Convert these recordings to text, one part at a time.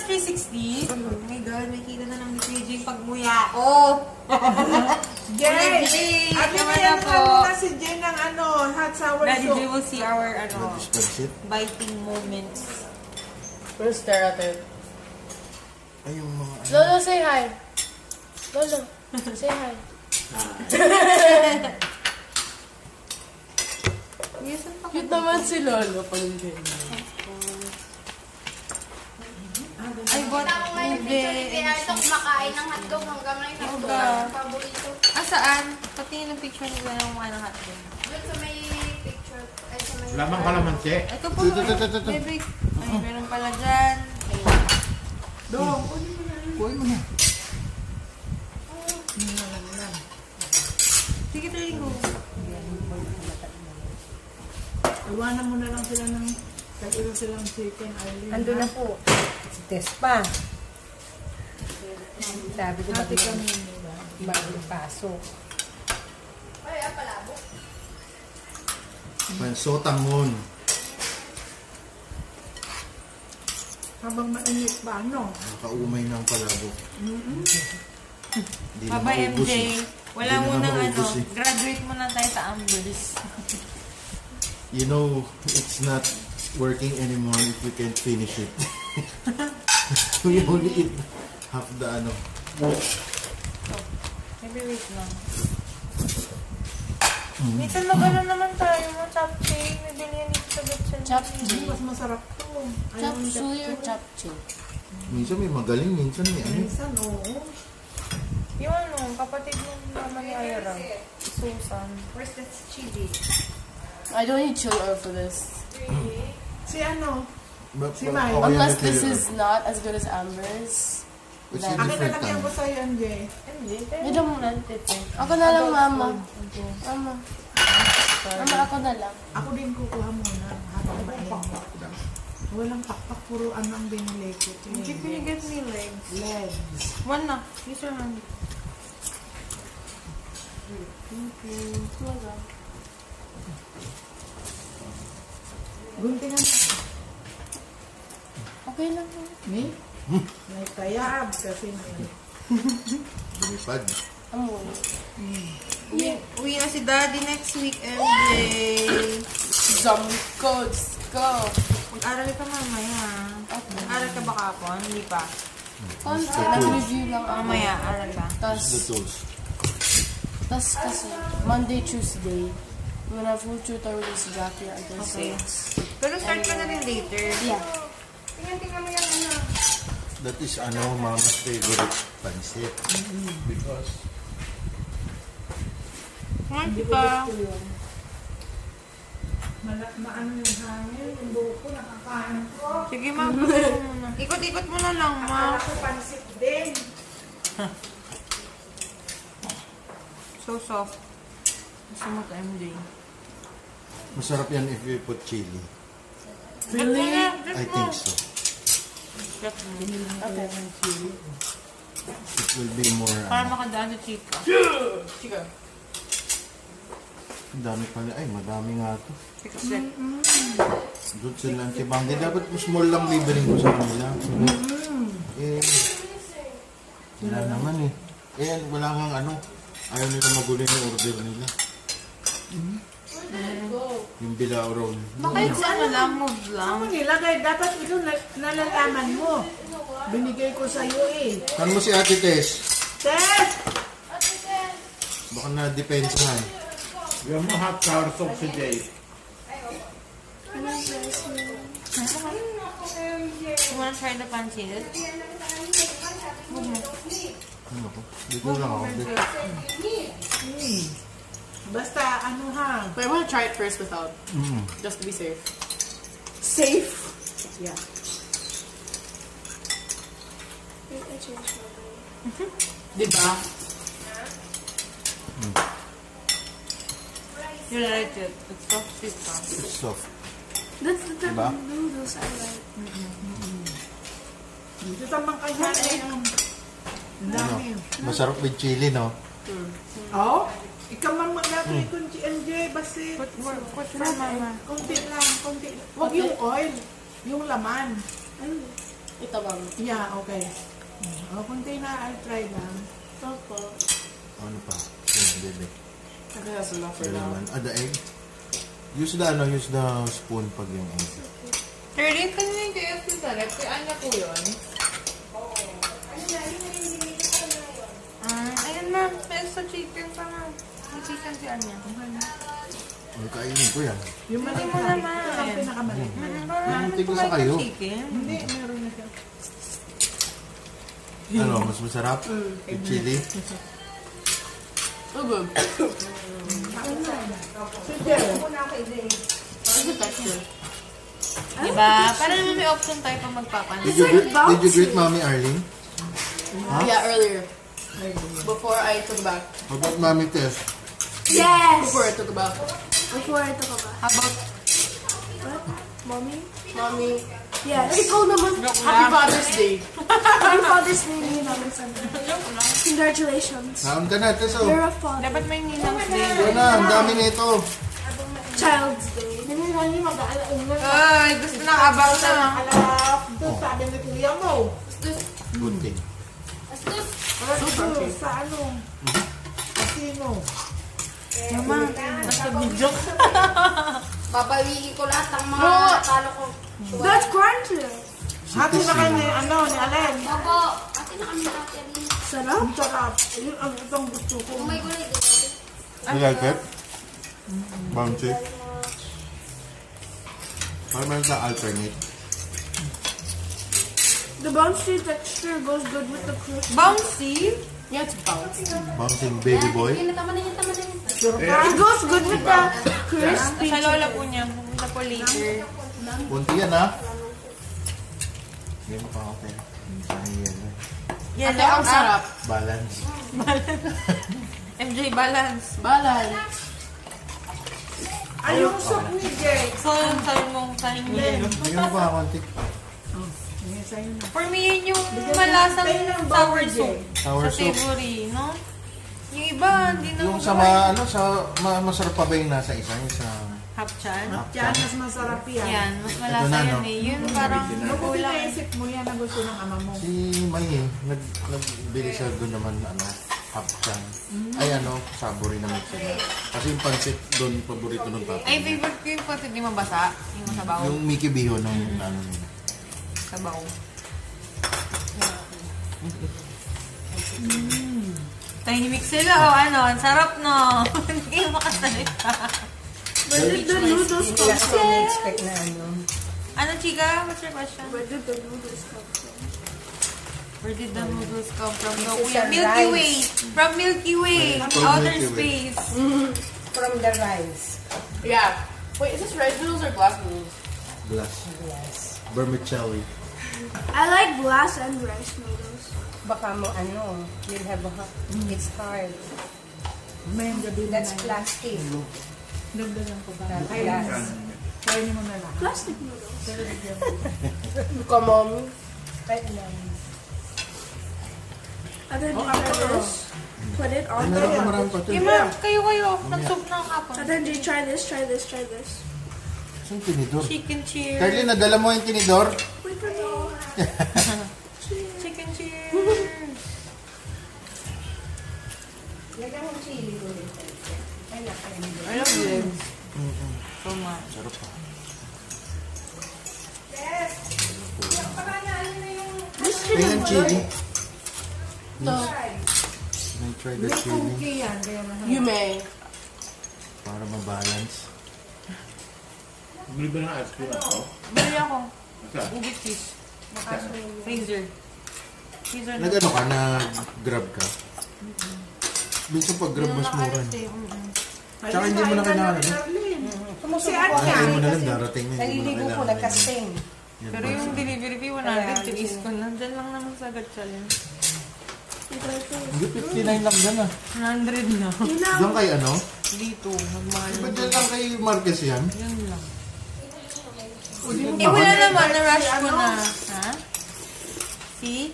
360? Oh my God, may kita na lang ni PJ pagmuya ko. Jay! At naman po na si Jay ng hot sour soup. Daddy Jay will see our biting moments. We'll stare at it. Ay, yung mga Lolo, say hi. Lolo, say hi. Cute naman si Lolo pag ganyan. Ay, bot. Hindi. Kaya ito kumakain ng hotdog hanggang ngayon. Hotdog ang paborito. Saan? Patingin ng picture nila ng mga ng hotdog. Doon sa may picture. Ay, sa may... lamang kalamansi. Ito po. Baby. Ay, meron pala dyan. Dong, Kuhay mo na. Sige, tuloy ko. iwanan mo na lang sila ng kahit silang chicken. Ando na po. Si Tess pa. Sabi ko bago pasok. Ay, palabo. Sotangon. Habang mainit pa, Nakaumay ng palabo. Bye-bye, MJ. Wala mo nang eh. graduate mo na tayo sa Ambers. You know, it's not working anymore if you can't finish it. We only eat half the Maybe wait lang. Minsan mag-ano naman tayo mo, chapchae. May bilhin dito sa Betchan. Chapchae. mas masarap to. Chapsuy or chapchae? Minsan may magaling, minsan may Minsan, oo. Yung kapatid mo naman ni Ira. Susan. Where's that chili? I don't need chili oil for this. Si Si Mai. Unless this is not as good as Amber's. It's a Akin na different lang yan time. ko sa'yo, MJ. Medyo muna. Ako na lang, Mama. Mama. Mama, ako na lang. Ako din kukuha muna habang mainit. Walang pakpak, puro ang binili ko. Hindi pinigit me legs. Legs. One na. Use your hand. Thank you. Guntingan ako. Okay lang. Me? May kayab kasi Lumipad. Amoy. Uwi na si Daddy next week, MJ. Zombie codes. Go. Mag-aral ka mamaya. Mag-aral ka ba kapon? Hindi pa. Konti. Nag-review lang ako. Mamaya, aral ka. The Tas toast. kasi, Monday, Tuesday, I'm gonna have full tutor with this Jackie until Okay. 6. Pero start ka na rin later. Yeah. Tingnan mo yung That is Mama's favorite pancit. Because Hindi pa. maano yung hangin, yung buhok ko, nakakain ko. Sige, ma. Ikot-ikot mo na lang, ma. Ako pansit din. So soft. Gusto mo to, MJ. masarap yan if you put chili. Really? I think so. Okay. It will be more Para makadaan sa chika. Sige. Ang dami pala. Ay, madami nga to. Kasi, Doon sila ang tibanggi. Dapat small lang bibiling ko sa kanila. Wala naman eh. Wala kang ayaw nila magulo yung order nila. Yung bilao roll. bakit lang, move lang. Ano nilagay? Dapat ito nalalaman mo. Binigay ko sa'yo eh. Saan mo si Ate Tess? Tess! Baka na-depensahan. Yung mga hot sour soup si Jay. You wanna try the pancit? Dito lang ako. Basta But I want to try it first without, just to be safe. safe. Yeah. Diba? You like it. It's soft sweet pa. It's soft. That's the type Diba? of noodles I like. Dito tamang kaya ang dami. Masarap with chili, no? Oh? Ikaw man mag-natin kung MJ, basi. Put for mama. Konti lang, konti. Huwag yung oil. Yung laman. Ito, ma'am. Yeah, okay. O, kung tayo na, I'll try lang. Opo. Ano pa? Yung bebe. Kaya sila for Wala now. naman. The egg. Use the spoon pag yung egg. Curly, kanina yung KFC sa rep. Kaya ano po yun? Ayun na. May sa chicken pa nga. May chicken si Anya. Ano kainin ko yan? Yung maliit mo na. naman. Ito ang pinakamaliit. Hindi ko sa kayo. Chicken. Hindi, meron na siya. Ano, mas masarap? With chili? Oh, good. What's the texture? Diba? Para naman may option tayo pag magpapansin. Did you greet Mommy Arlene? Huh? Yeah, earlier. Before I took a bath. How about Mommy Tess? Yes! Before I took a bath. Before I talk about. How about Mommy? Mommy. Yes. Ikaw naman. Happy Father's Day. Happy Father's Day, Mami Sana. Congratulations. Naon ka na, Tess. You're a father. dapat may ninang day? Ito na, ang dami nito. Child's Day. Ay, gusto na abaw na. Doon sabi ni Kuya mo. Good thing. Super. Sa ano? Casino. Mama, nasa video. Babawiin ko lahat ng mga natalo ko. That's crunchy. Hati na kayo ni, ni Alen. Opo. Ate na kami natin. Sarap. Ang sarap. Yun ang itong gusto ko. Oh my God. You like it? Bouncy? Parang meron sa alternate. The bouncy texture goes good with the crisp. Bouncy? Yeah, it's bouncy. Bouncing baby boy. Tama na yun. It goes good with the crispy. Sa lola po niya. Pumunta po later. Kunti yan, ha? Hindi mo pa okay. Sayang yan, eh. Ate, ang sarap. Balance. MJ, balance. Balance. Ay, yung soup ni Jay. So, sabi mong kanin yun. Bigyan mo pa konti. Ayan, sa'yo na. For me, yun yung malasang Tayo ng sour bawal, soup. Sour Sa soup. savory, no? Yung iba, hindi na Yung sa masarap pa ba yung nasa isa? Yung sa hapchan. Yan, mas masarap yan. Yan, mas Ito malasa na, no? yun eh. Yun parang Kung kulang. naisip mo yan ang gusto ng ama mo. si May nagbili siya doon naman hapchan. Ay sabori naman siya. Kasi yung pansit doon paborito ng papa. Ay, favorite ko yung pati di mabasa. Yung masabaw. Yung Mickey Biho ng nila. Sabaw. Tahimik sila o ano, ang sarap no. Hindi kayo makasalita. Where did the noodles come from? expect na ano. Ano, chika? What's your question? Where did the noodles come from? Where did the noodles come from? No, This is Kuya. a Milky rice. Way. From Milky Way. From Outer Milky Way. space. From the rice. Yeah. Wait, is this rice noodles or glass noodles? Glass. Yes. Vermicelli. I like glass and rice noodles. Baka mo ano, you'll have it's hard. May gabi na That's na. plastic. Dagdagan ko ba? Glass. Try mo na lang. Plastic noodles. Come on. Right now. And then you try this. Put it Ay, on meron ka there. marami pa ito. Yung mga kayo. Nag-soup na kapon. And then you try this, try this, try this. Saan tinidor? Chicken cheer. Carly, nadala mo yung tinidor? Wait for me. Chicken cheer. Lagyan mo chili ulit. Ay, nakain. I love this. So much. Sarap pa. This Tingnan chili. So, May try the May chili cookie yan. Kaya na. you may. para mabalance. Bili ba ng ice cream ako? Bili ako. Saan? Ubit cheese. Freezer. Freezer na. Nag-ano ka? Nag-grab ka? Minsan pag grab mas mura. Tsaka hindi mo na kailangan. Si Sumusunod Ate. po Hindi ako. mo na lang darating na. Hindi mo na Naliligo po, kailangan. nagkasing. Yan Pero ba? yung delivery fee, 100 tinis ko. Nandyan lang naman sa Gatchalian. Hindi, 59 lang dyan ah. 100 na. Diyan kay ano? Dito. Nagmahal. Di ba dyan lang kay Marquez yan? Yun lang. Eh, wala naman. Na-rush ko na. Ha? See?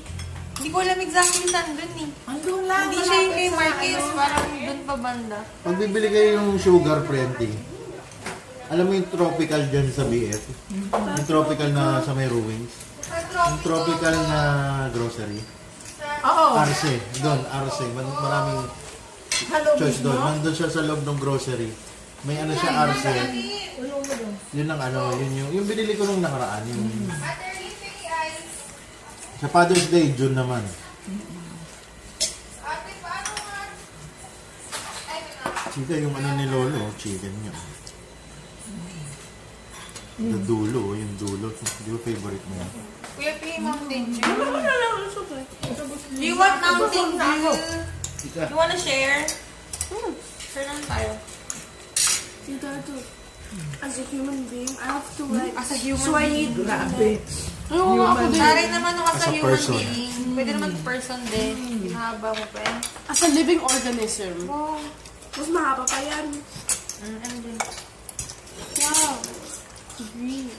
Hindi ko alam exactly saan dun eh. Andun lang. Hindi siya yung kay Marquez. Parang dun pa banda. Pag bibili kayo yung sugar plenty, Alam mo yung tropical dyan sa BF? Yung tropical na sa may ruins? Yung tropical na grocery? Oo. Arce. Doon, Arce. Maraming choice doon. Nandun siya sa loob ng grocery. May ano siya, Arce. Yun ang ano, yun yung binili ko nung nakaraan. Yung, sa Father's Day, June naman. Chika, yung ano ni Lolo, chicken niya. The dulo, yung dulo. Di ba favorite mo yan? Kuya, P, Mountain Dew. Do you want Mountain Dew? You wanna share? Share lang tayo. Tita, as a human being, I have to like... As a human So I being. need... Grabe. Ayun nga ako din. Taray naman nung as As a a human person. being. Pwede naman person din. Haba mo pa eh. As a living organism. Oh. Mas mahaba pa yan. Ano din? Wow. Green.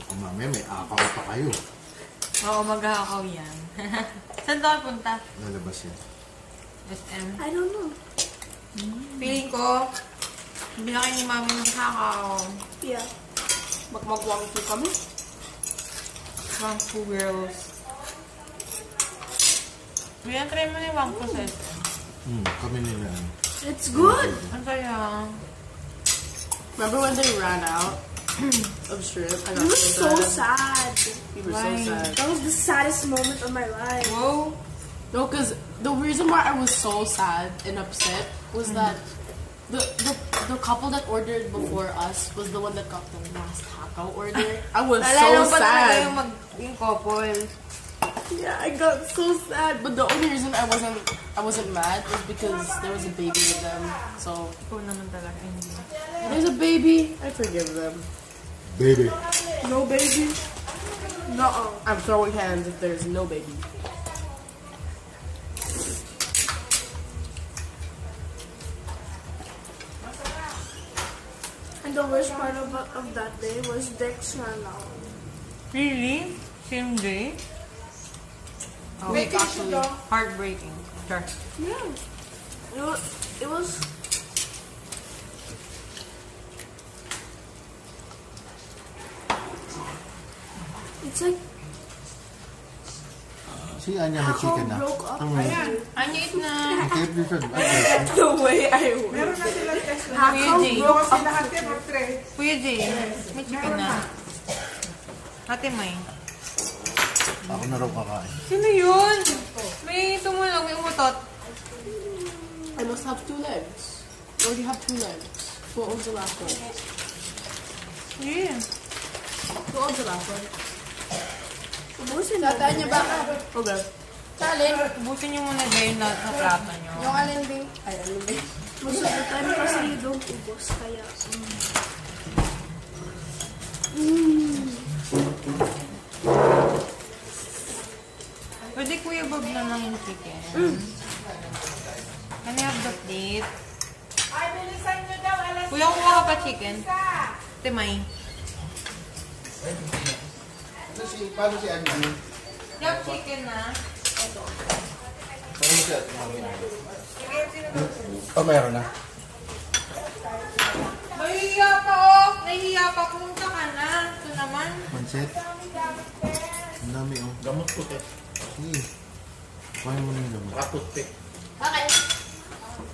Ako mamaya, may akaw pa kayo. Oo, maghahakaw yan. Saan tayo punta? Lalabas yan. SM. I don't know. Feeling ko, hindi na kayo ni Mami maghahakaw. Yeah. Magmagwangki kami. Wangfu girls. Kuya, try mo na yung Wangfu sa SM. Kami nila. It's good. Ang saya. Remember when they ran out of shrimp? We were so sad. We were so Why? sad. That was the saddest moment of my life. Whoa. No, because the reason why I was so sad and upset was that the couple that ordered before us was the one that got the last taco order. I was Nalala so pa talaga sad. yung couple. Yeah, I got so sad. But the only reason I wasn't mad was because there was a baby with them. So Ikaw naman talaga. Hindi. there's a baby. I forgive them. Baby. No baby. No. I'm throwing hands if there's no baby. And the worst part of that day was Dex ran out. Really? Same day? Oh, actually, heartbreaking. Sure. Yeah. It was it's like Si Anya may chicken na. broke up. Ano it na? Okay, different. The way I went. Meron na silang test na. Kuya Jay. Broke sila hati for 3. Kuya Jay, may chicken na. Ate May. Ako na raw kakain. Sino yun? May tumulong, may umutot. I must have 2 legs. I already have 2 legs. Who owns the last one? Yeah. Who owns the last one? Ubusin mo. Tataan niya ba ka? Okay. Salin, ubusin niyo muna din lahat ng plato niyo. Yung alin din? Ay, alin din? Most of the time kasi you don't ubos. Kaya... Pwede Kuya Bob naman yung chicken. Can I have the plate? Ay, bilisan nyo daw. Alas Kuya, kuha ka pa chicken. Ate May. Paano si Anya? You have chicken na? Paano si Anya? Oh, meron na. Nahihiya pa oh! Nahihiya pa. Pumunta ka na. Ito naman. Manset? Ang dami oh. Gamot ko, te. Sige. Kuhain mo na yung gamot. Kaputik. Bakit?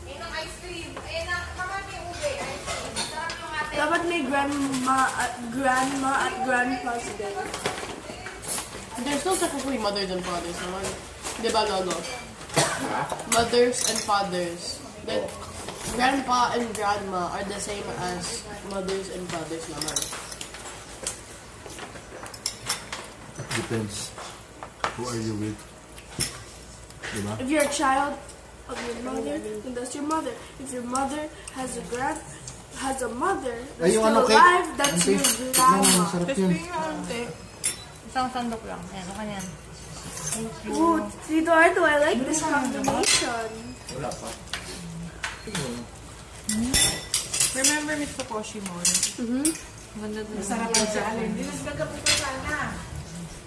Ayun ang ice cream. Ayun ang naman yung ube. Ice cream. Sarap yung ate. Dapat may grandma at grandpa's day. They're still technically mothers and fathers naman. Di ba, Lolo? Mothers and fathers. Then, grandpa and grandma are the same as mothers and fathers naman. Depends. Who are you with? Diba? If you're a child of your mother, then that's your mother. If your mother has a mother that's Ay, yung still ano, cake. alive, that's Ang your cake. grandma. Masarap yun. Crispy yung konti. Isang sandok lang. Ayan, ano yan? Ooh, Tito Arto, I like this combination. Wala pa. Remember Mr. Poshimon? Ganda dun. Sarap ang sa alin. Dinagdagan mo pa sana.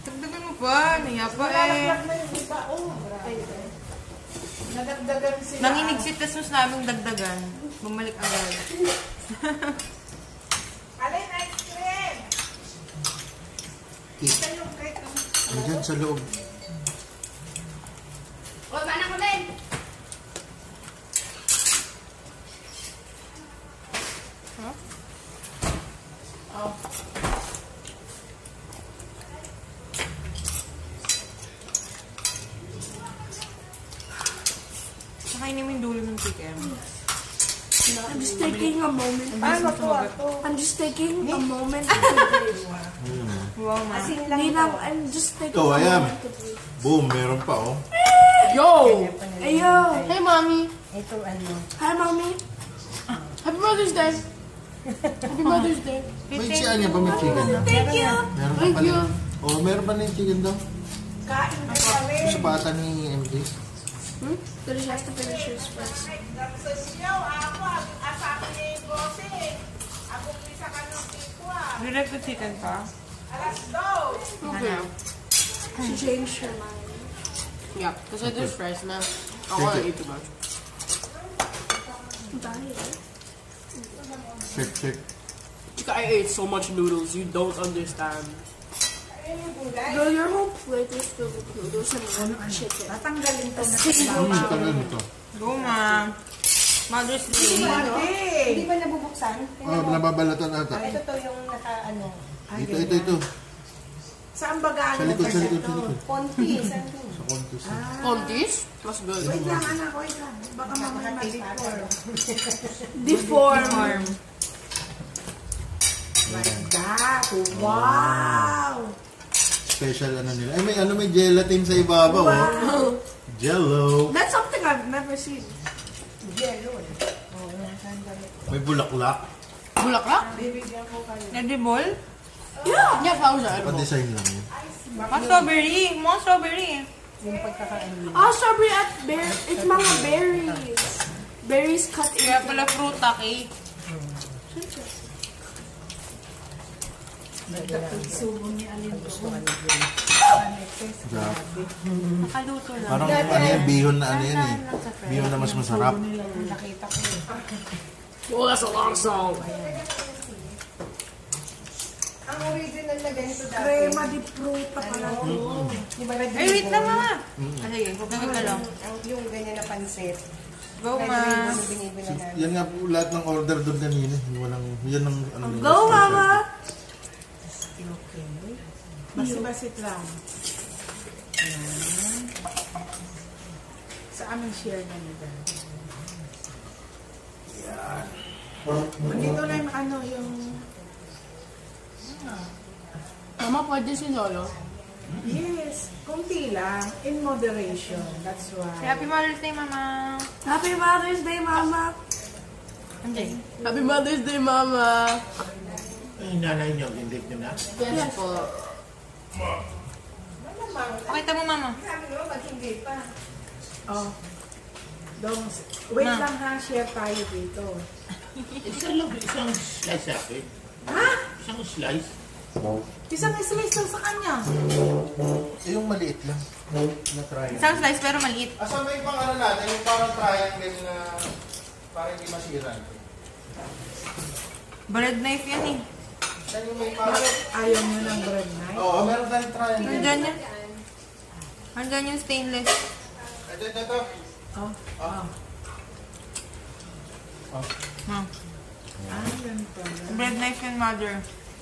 Dagdagan mo pa. Naya pa eh. Lalaglag na yung iba. Oh, Nadagdagan sila. Nanginig si Tess nung sinabing dagdagan. Bumalik agad. Alin, ice cream! Andyan sa loob. O, sana ko din! Nakainin mo yung dulo ng chicken. I'm just taking a moment. I'm just taking a moment to breathe. Wow, ma. Ninang, I'm just taking Ito, a ayan. moment to breathe. Boom, meron pa oh. Yo! Ayo! Hey, mommy. Ito ano. Hi, mommy. Happy Mother's Day. Happy Mother's Day. May siya niya pa, may chicken na. Thank you. Meron pa Thank pala. you. Oh, meron pa na yung chicken daw. Kain na kami! Sa bata ni MJ. Pero she has to finish yours first. Sa siyaw, ako, asabi niya yung bote. Ako pisa ka ng pizza. Direct the chicken pa. Alas 2. Okay. She changed her mind. Yeah, kasi there's fries na. I Take wanna it. eat too much. Check. Chika, I ate so much noodles. You don't understand. Girl, your whole plate is filled with noodles and one chicken. Tatanggalin to na Tagal nito. Go, ma. Mother's Day. Hindi ba nabubuksan? Oh, nababalatan ata. Ito to yung naka ano. Ito. Saan ba Sa galing? likod, sa likod. Konti. Saan to? Sa kontis. Contis? Mas good. Wait lang, anak. Wait lang. Baka mamaya ma-deform. Deform. Like that. Wow! Special ano nila. Ay, may gelatin sa ibabaw. Oh. Jello. That's something I've never seen. May bulaklak. Bulaklak? Edible? Yeah. Yeah, flowers are edible. Pa-design lang yun. Strawberry. More strawberry. Strawberry at berry. It's mga berries. Berries cut in. Kaya pala fruta cake. Subo ni Alin doon. Jack. Nakaluto lang. Parang ano yan, bihon na ano yan eh. Bihon na mas masarap. Nakita ko. Oh, that's a lot of salt. Ang original na ganito dati. Crema di fruta pala to. Di ba Ay, wait lang, mama. Sige, huwag kang gagalaw. yung ganyan na pansit. Go, Pwede ma. rin mo binibili na. Yan nga po lahat ng order doon kanina. Yan ang ano nila. Go, mama. Okay. Basi-basit lang. Yan. Sa aming share na nila. Yan. Dito na yung ano yung... Mama, pwede si Lolo. Yes, kunti lang. In moderation. That's why. Happy Mother's Day, mama. Happy Mother's Day, mama. Anjay. Happy Mother's Day, mama. Ay, nanay niyo, hindi niyo na. Yes po. Pakita mo, mama. Sabi mo, ba't hindi pa? Oh. Dong, wait Ma. lang ha, share tayo dito. Isang slice akin. Ha? Isang slice. Isang slice lang sa kanya. Yung maliit lang. Na triangle. Isang slice pero maliit. Asa may pang ano natin, yung parang triangle na parang hindi masira. Bread knife yan eh. Saan yung may parang... Ayaw nyo ng bread knife? Oo, meron tayong triangle. Nandyan yan. Nandyan yung stainless. Ito. Oh. Oh. Ma. Yan pala. Bread knife yan, mother.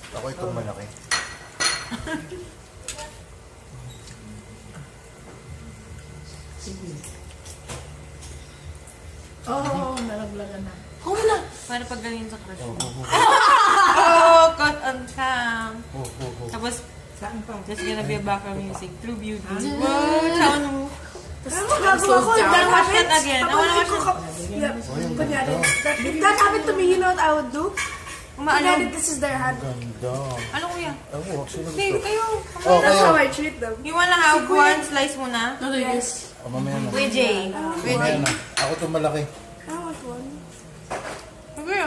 Ako itong malaki. Sige. Oh, nalaglagan na. Home na. Para pag ganyan sa crush mo. Oh, cut on cam. Tapos, Saan pa? there's gonna be a background music. True Beauty. Wow, chow no. Ano magagawa ko? If that Watch that happens, again. I wanna watch it. Yeah, kunyari, if that happened to me, you know what I would do? Kunyari, Umaano? this is their hand. Ganda. Ano kuya? Ako, sino Hey, gusto? kayo. Oh, That's kayo. how I treat them. You wanna have one slice muna? Yes. Oh, mamaya na. With Jay. With Mamaya Jay. na. Ako itong malaki. I want one. Okay.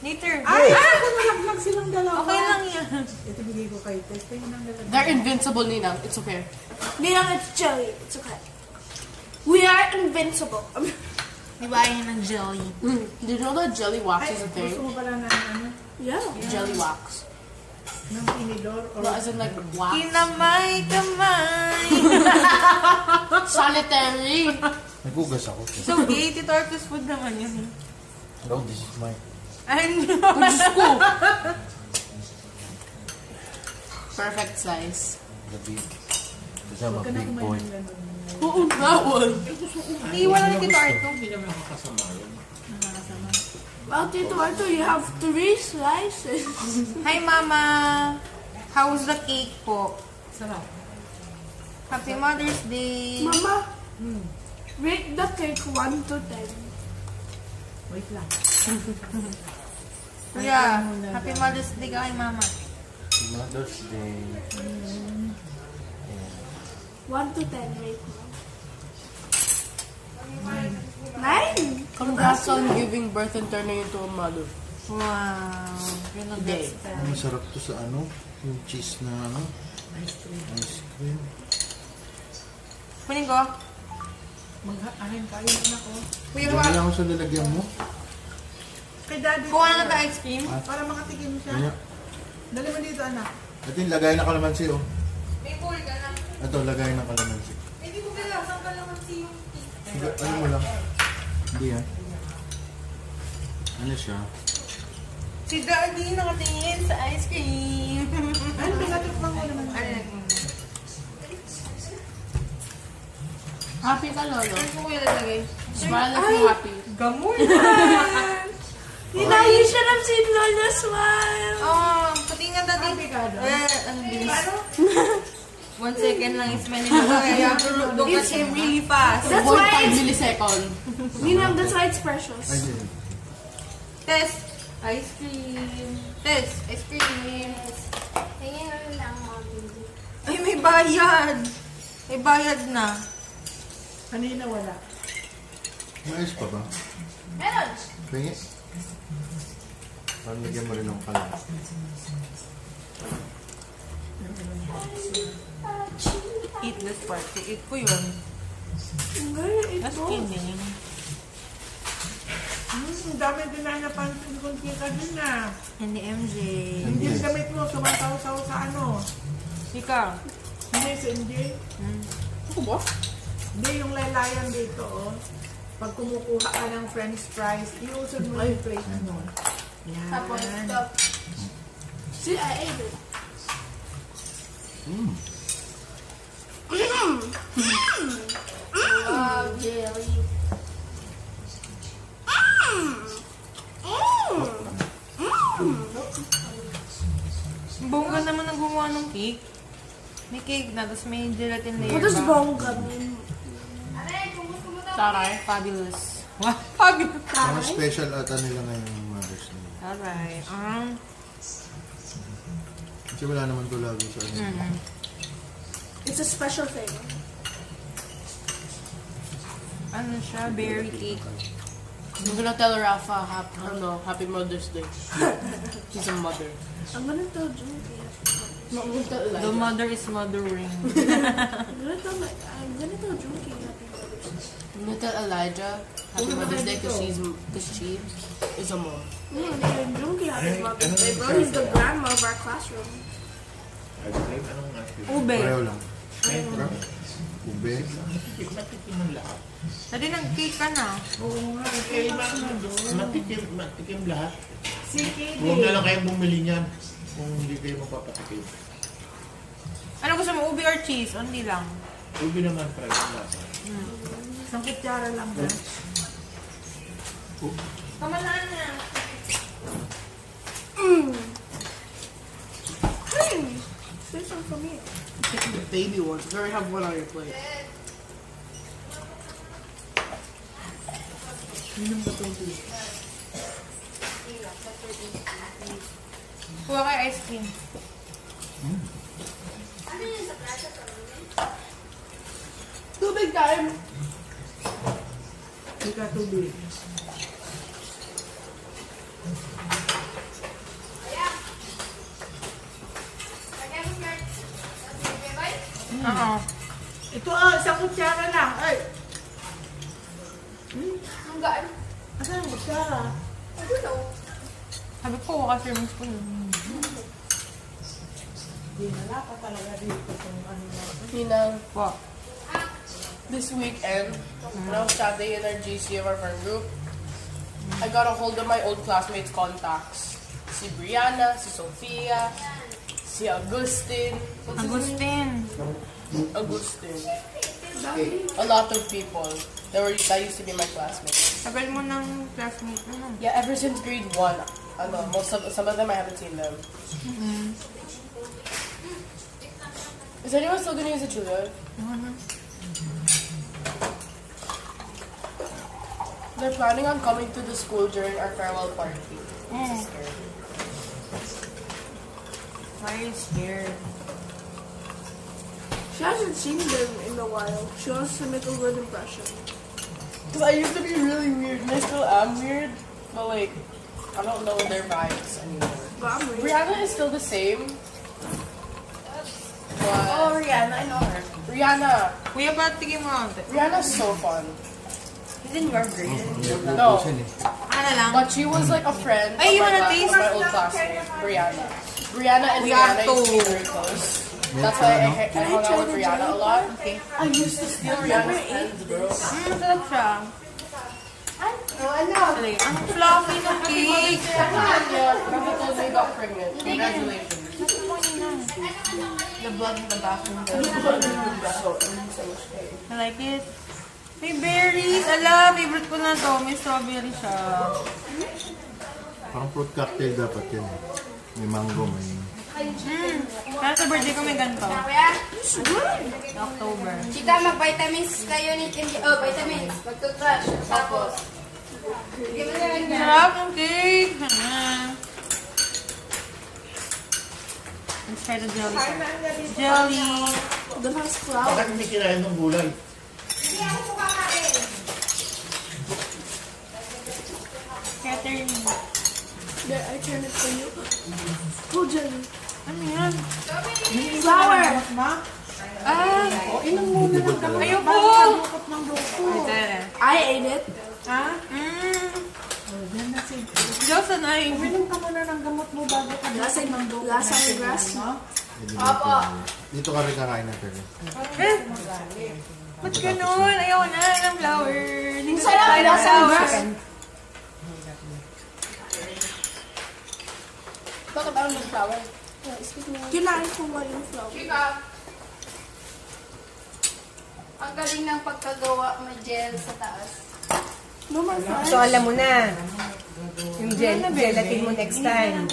Later. Ay! Malaglag silang dalawa. Okay lang yan. Ito bigay ko kay Tess. Tingnan ang dalawa. They're invincible, Ninang. It's okay. Ninang, it's jelly. It's okay. We are invincible. Di ba ayaw ng jelly? Did you know that jelly wax Ay, is a thing? gusto mo pala na ano? Yeah. Jelly wax. Ng tinidor? Or No, as in like wax. Kinamay-kamay. Sanitary. Naghugas ako. So, gay, Tito Arcos food naman yun. No, this is my... Ay, no. Diyos ko. Perfect size. The big. Kasama Huwag ka na big kumain boy. ng ganun. Oo, that one. Iiwan na ni Tito Arcos. Hindi naman nakakasama yun. Well, Tito Arto, you have 3 slices. Hi, Mama. How's the cake po? Sarap. Happy Mother's Day. Mama, rate the cake 1 to 10. Wait lang. Kuya, Happy Mother's Day ka kay Mama. Mother's Day. 1 to 10 rate mo. 9. Congrats on giving birth and turning into a mother. Wow. Yun ang Day. best. Masarap to sa ano? Yung cheese na ano? Ice cream. Ice cream. Kunin ko. Mag-ahin kayo na ako. Kuya, Diyan lang ako sa lalagyan mo. Kay daddy. kuha na ka ice cream. Para makatikim siya. Kaya, Dali mo dito, anak. ito yung lagay ng kalamansi, oh. May bowl ka na. Ito, lagay ng kalamansi. Hindi ko kailangan. Saan ka naman si yung Ano mo lang? Hindi yan. Ano siya? Si Daddy nakatingin sa ice cream. Ano, pinatikman mo naman. Happy ka, Lolo. Ano ko kuya lalagay? Smile if you're happy. Gamoy! Now you should have seen Lolo smile. Oh, pati nga Daddy. Happy ka daw? Ang bilis. 1 second lang is many na. Kaya look at him really fast. That's 1.5 why millisecond. That's why it's precious. Ay, hindi. Test. Ice cream. Test. Ice cream. Tingin mo lang, Mommy. Ay, may bayad. May bayad na. Kanina wala. Maayos pa ba? Meron. Pingit? Pamigyan mo rin ng kalas. Eat this part. Eat ko yun. I'm gonna eat That's both. kidding. Ang dami din na napansin kong kita din na. Hindi MJ. Hindi yung damit mo, sumasaw-saw sa ano. Ikaw. Hindi, sa MJ. Ako ba? Hindi, yung lalayan dito, oh. Pag kumukuha ka ng french fries, iusod mo yung plate mo. Yan. Tapos, stop. See, I ate it. Wow, jelly. Bongga naman ang gumawa ng cake. May cake na, tapos may gelatin layer What does pa. bongga mean? Taray, fabulous. Wow, fabulous. Mga special ata nila ngayong Mother's Day. Alright. Kasi wala naman to lagi sa ano. It's a special thing. Ano siya? Berry cake. I'm gonna tell Rafa happy Mother's Day. She's a mother. I'm gonna tell Junkie. No, I'm gonna tell Elijah. The mother is mothering. I'm gonna tell Junkie happy Mother's Day. I'm gonna tell Elijah happy Mother's Day because she is a mom. I'm gonna tell Junkie happy Mother's Day, bro. He's the grandma of our classroom. Ice cream? Anong ice cream? Ube. Pareho lang. Ube. Matikim ang lahat. Dali nag-cake ka na. Oo nga, Eh, matikim lahat. si Kitty. Huwag na lang kayong bumili niyan kung hindi kayo magpapatikim. Ano gusto mo? Ube or cheese? Only lang. Ubi naman try ang lasa. Isang kutsara lang ba? Kamalaan na. There's some for me. The baby ones. You already have one on your plate. Kuha kayo ice cream. Tubig time. Hindi ka tubig. Oo. Ito, isang kutsara lang. Ay, Ang gaan. Asan ang kutsara? I don't know. Sabi ko, waka-servings ko yun. Hindi na pa talaga dito kung ano na. Ninang, Wow. this weekend, when I was chatting in our GC of our friend group, I got a hold of my old classmates' contacts. Si Brianna, si Sofia, si Agustin. Agustin. A lot of people that used to be my classmates. Tagal mo ng classmate mo. Yeah, ever since grade 1. Some of them I haven't seen them. Is anyone still gonna use a chula? They're planning on coming to the school during our farewell party. Why are you scared? She hasn't seen them in a while. She wants to make a good impression. Because I used to be really weird, and I still am weird. But like, I don't know their vibes anymore. But Rihanna is still the same. But Oh, Rihanna, I know her. Rihanna. Kuya, ba't tigil mo ang Rihanna's so fun. He's in your grade. No. Ano lang? But she was like a friend Ay, you wanna of taste? my old classmate, Rihanna. Rihanna and We Rihanna have to- used to be very close. That's why I hung out with Rihanna a lot. Okay. I used to steal Rihanna's pens, bro. Masarap siya. Ano? Ang fluffy ng cake. Yeah, Mama told me you got pregnant. Congratulations. The blood in the bathroom. I like it. May berries. Ala, favorite ko na to. May strawberry siya. Parang fruit cocktail dapat yun. May mango, may... Kaya sa birthday ko may ganito. Kuya, October. chika, mag-vitamins kayo ni Kimchi. Oh, vitamins. Mag-toothbrush. Tapos, give me the Sarap ng cake. Let's try the jelly. Jelly. That has flour. Bakit hindi kinain ng gulay? Catherine. There, I turn it for you. Oh, jelly. Ano yan? Flour! Ah! Ayoko! Ito. I ate it. Diyos, sanay. Uminom ka muna ng gamot mo bago ka Lasa ng grass. Opo. Dito ka rin kakain natin. Eh? Ba't ganun? Ayoko na ng flower. Hindi ko Sarap, tayo ng lasa ng flower. grass. Bakit ayaw ng flour? Kinain ko nga yung flour. Chika. Ang galing ng pagkagawa, may gel sa taas. No more flour. So, alam mo na. Yung gelatin mo next time.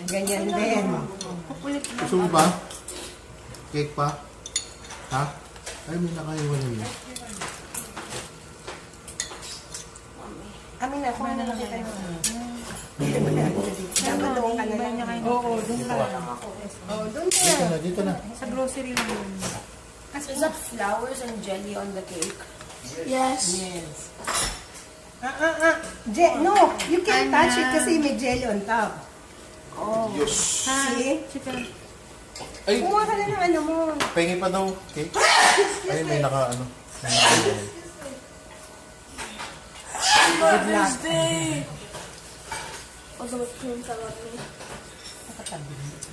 Ganyan din. Gusto mo ba? Cake pa? Ha? Ay, may nakaiwan yun. Amin na, kung ano nakita mo. Dapat doon ka na lang. Oo, doon ka lang. Oo, doon ka. Dito na, dito na. Sa grocery lang yun. Is that flowers and jelly on the cake? Yes. No, you can't touch it kasi may jelly on top. See? Chicken. Ay, Kumuha ka na ng ano mo. pengi pa daw. Cake. Ay, may naka ano. Mother's Day! Also, with cream salad me.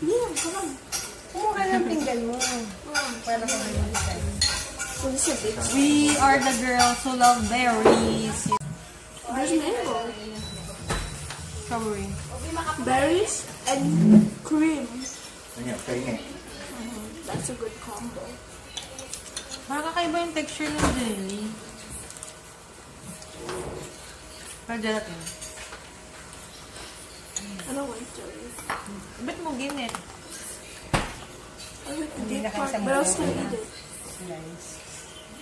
Yeah, come on. Kumuha ka ng pinggan mo. Para ka malisan. So this is a big one. We are the girls who love berries. There's mango. Strawberry. Berries and cream. Ayan, pengi. That's a good combo. Parang kakaiba yung texture ng jelly. Parang gelatin. I don't like jelly. Ba't mo ginit? I like the Hindi deep na part, kasi but I'll still eat it.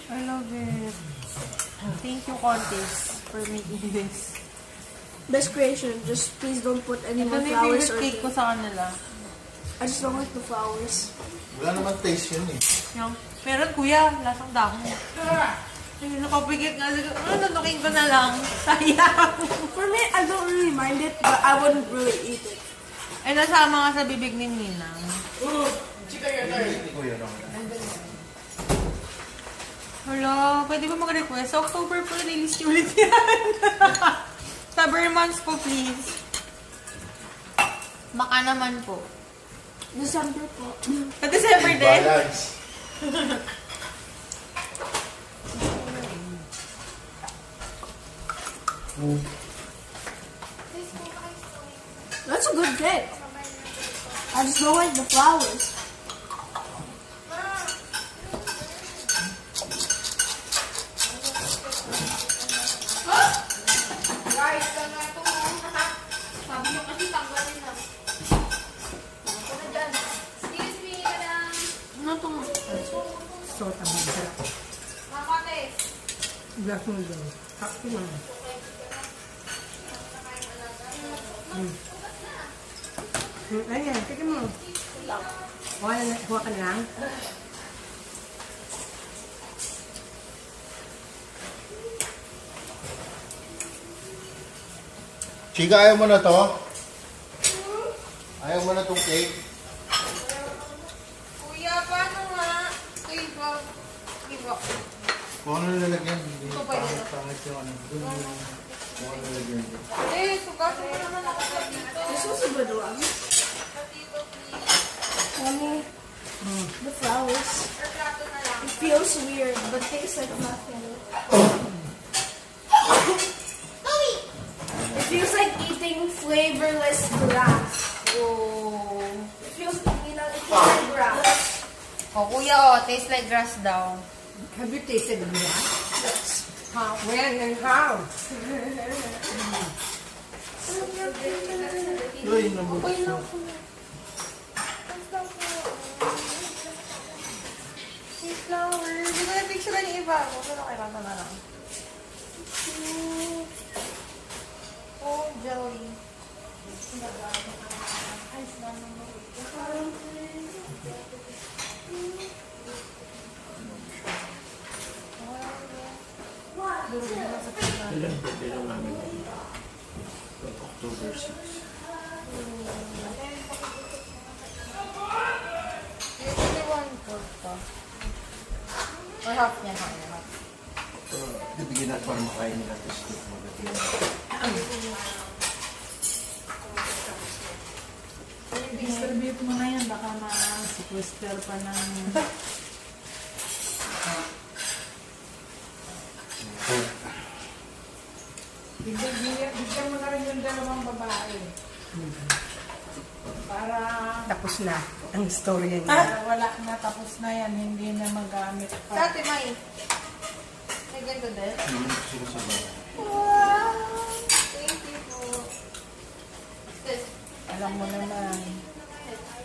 I love it. Thank you, Contes, for making this. Best creation. Just please don't put any Ito more na yung flowers favorite or cake ko sa kanila. I just don't like the flowers. Wala naman taste yun eh. Yung, meron kuya, lasang dahon. Ay, nakapigit nga. Nanukin ko na lang. Sayang. For me, I don't really mind it, but I wouldn't really eat it. Ay, nasama nga sa bibig ni Ninang. Chica, your turn. Kuya, no? Hala, pwede ba mag-request? Sa October po, release niyo ulit yan. Summer months po, please. Baka naman po. December po. Sa December din? Balance. That's a good cake. I just don't like the flowers. Guys, ano ito? Sabi nyo kasi tanggalin na. Ako na dyan. Excuse me, madam. Ano itong... So, tamang sarap. Makate. Black noodle. Happy na. Ayan, kaya mo. Kuha ka na lang. Chika, ayaw mo na to? Ayaw mo na tong cake? Kuya, paano nga? Iba. Iba. Kung ano nalagyan, hindi Ito pwede na. pangit yung ano. Doon yung kung ano nalagyan. Eh, sugasin mo naman ako dito. This was a good one. Mommy, the flowers. It feels weird, but tastes like nothing. It feels like eating flavorless grass. Oh. It feels, it feels like grass. Oh, kuya, oh, tastes like grass daw. Have you tasted the grass? How? When and how? Uy, nabukas na. Hey, flower. Hindi ko na picture ni iba. Pero kay Rata na lang. Oh, jelly. Ilan birthday ng mami mo? October 6. Usually 1/4 pa. Or half niya, half. Bibigyan natin para makain nila. Tapos magagawin. Distribute mo na yan, baka ma-sequester pa ng... Bigyan mo na rin yung dalawang babae. Para Tapos na ang storya niya. wala na, tapos na yan, hindi na magamit Sa pa. ate, May. May ganito din. Naman ko sila sa bahay. Wow! Thank you po. This. Alam mo naman.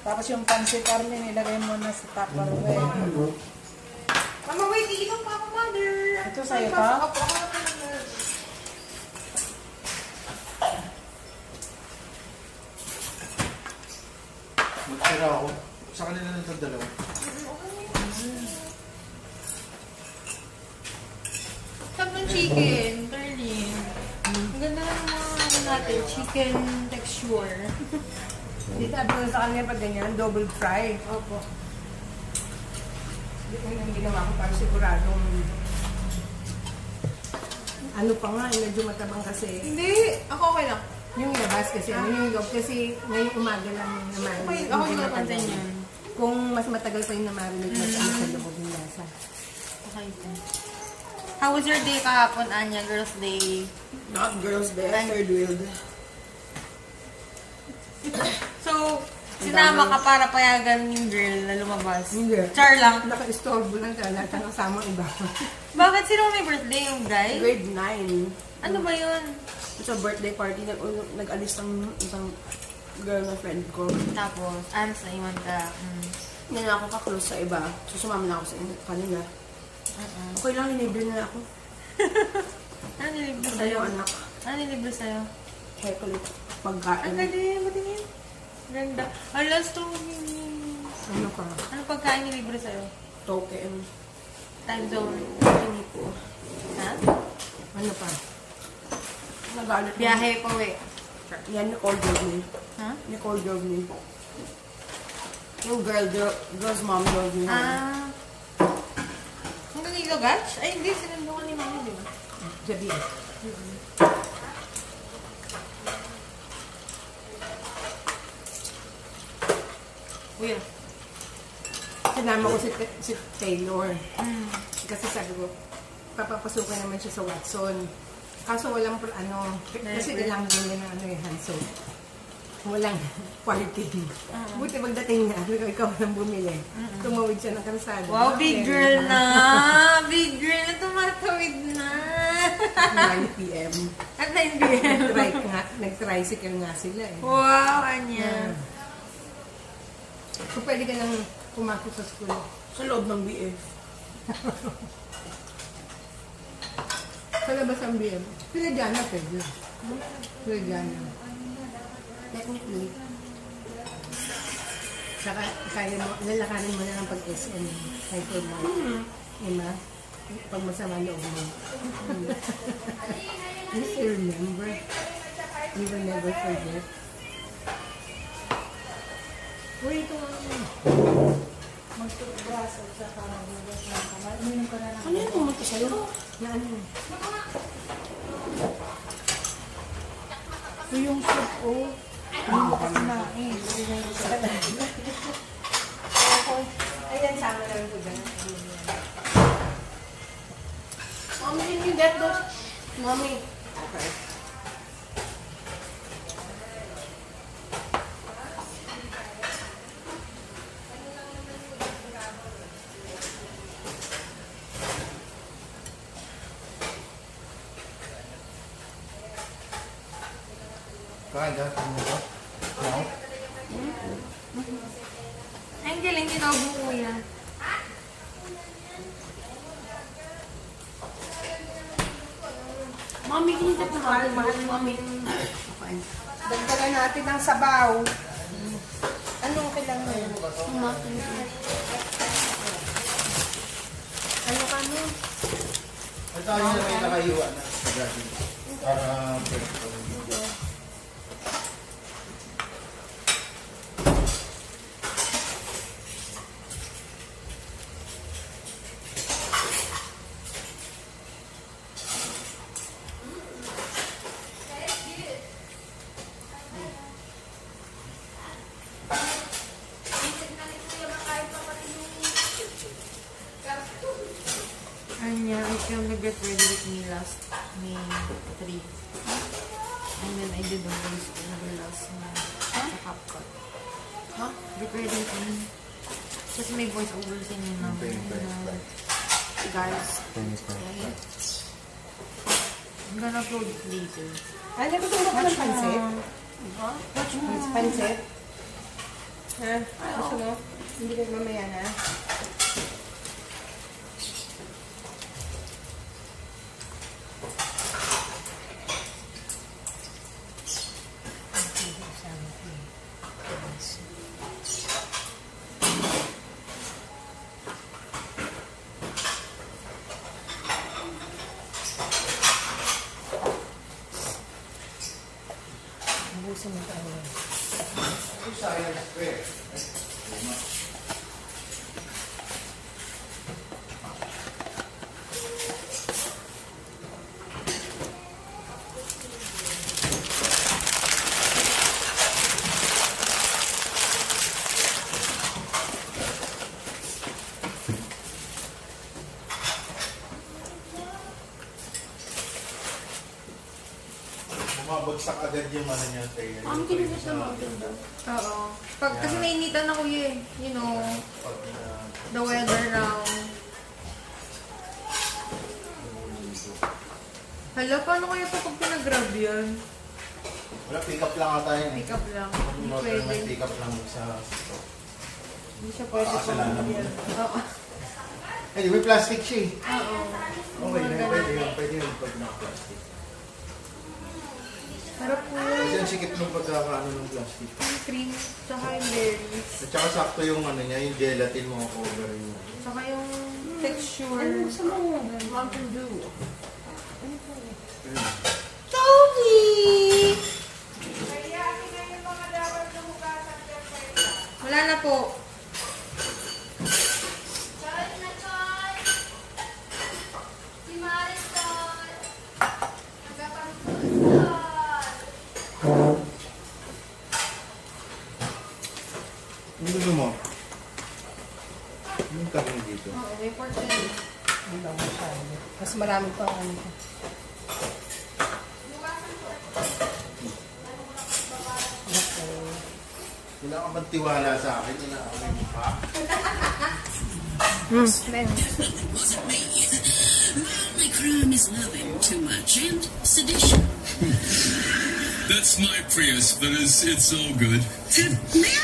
Tapos yung pansit Carmen, ilagay mo na sa Tupperware. Mama, wait. Iinom pa ako, mother. Ito sa'yo Ay, to? pasok ako. Ako na talaga. Magtira ako. Sa kanila na ito dalawa. Sabi chicken, Berlin. Ang ganda lang ng mga ano natin, chicken texture. Di sabi ko sa kanya pag ganyan, double fry. Opo. Yun ang ginawa ko para siguradong ano pa nga, medyo matabang kasi. Hindi, ako okay lang. Yung labas kasi, yung loob kasi ngayong umaga lang naman. Okay, ako hindi yung matagal. napansin yun. Kung mas matagal pa yung namarinate, mas ano sa loob yung lasa. Okay po. How was your day kahapon, Anya? Girls' Day? Not girls' day, third wheeled. So, sinama ka para payagan yung girl na lumabas? Hindi. Char lang. Naka-istorbo lang sa lahat ng kasama iba. Bakit? Sino may birthday yung guy? Grade 9. Ano ba yun? Sa birthday party, nag-alis ng isang girl na friend ko. Tapos, ano sa iwan ka? Hindi na ako ka-close sa iba. So, sumama na ako sa kanila. Okay lang, nilibre na ako. Ano nilibre Sa sa'yo? yung anak. Ano nilibre sa'yo? Chocolate. Ang Pagkain. galing, matingin. Ganda. Alas to. Ano ka? Ano pagkain nilibre sa'yo? Token. Time zone. Hindi po. Ha? Ano pa? Nagalit. Biyahe pa, we. Yan, Nicole drove me. Ha? Nicole drove me. Yung girl's mom drove me. Ah. Hanggang ni Logach? Ay, hindi. Sinundo ka ni Mami, di ba? Sabi. Kuya. Sinama ko si Taylor. Kasi sabi ko, papapasukan naman siya sa Watson. Kaso walang, kasi kailangan din na Hanso. Walang parking. Buti pagdating na, ikaw nang bumili. Tumawid siya ng kalsada. Wow, big girl na! Big girl na tumatawid na! 9 p.m. At 9 p.m. Nag-tricycle nga sila eh. Wow, Anya. Kung pwede ka nang pumasok sa school. Sa loob ng BF. Sa labas ang BM. Pilidyana pwede. Pilidyana. Technically. Saka kaya mo, lalakarin mo na lang pag-SM. Cycle mo. Diba? Pag masama loob mo. You still remember. You will never forget. Uy, ito nga. Magtutubras at saka magbugas ng kamay. Uminom ka na lang. Ano yung pumunta sa'yo? Na ano? Ito yung soup ko. Hindi ka kumain. Ayan, sama lang po dyan. Mommy, can you get those? Mommy. Okay. Kain ka? Ano ba? Now? Ang galing, tinawag mo kuya. Mommy, can you get the hot mahal, Mommy? Dagdagan natin ng sabaw. Anong kailangan mo yan? Ano ka mo? Ay, tayo na may nakahiwa na. Para pwede ko. Anya, I filmed the Get Ready With Me last May 3. And then I did the voice over last month sa CapCut. Huh? Get Ready With Me. Kasi may voice over sa inyo na guys. I'm gonna upload it later. Ano, gusto mo ka ng pansit? Pansit? Ha? Gusto mo? Hindi ka mamaya na? Ubusin mo tayo. Bumabagsak agad yung ano niya tayo. Mom, can you get the mountain dew? Oo. Kasi nainitan ako eh. You know, the weather now. Hala, paano kaya ito pag pinag-grab yan? Wala, pick up lang ata yun. Pick up lang. Hindi Mag-order pwede. ng pick up lang sa store. Hindi siya pwede Pakasalanan mo. Oo. Eh, di may plastic siya eh. Oo. Okay, pwede yun. Pwede yun pag naka-plastic. Harap po Kasi ang sikip ng pagkakaano ng plastic. yung cream, tsaka yung berries, At saka sakto yung ano niya, yung gelatin mo cover niya. tsaka yung texture. Mountain dew. Toby! Wala na po. gusto mo? Yung karne dito. Oo, may pork belly. Hindi lang masyado. Mas marami pang ano. Wala ka magtiwala sa akin. Wala ka may mukha. My crime is loving too much and sedition. That's my Prius, but it's all good.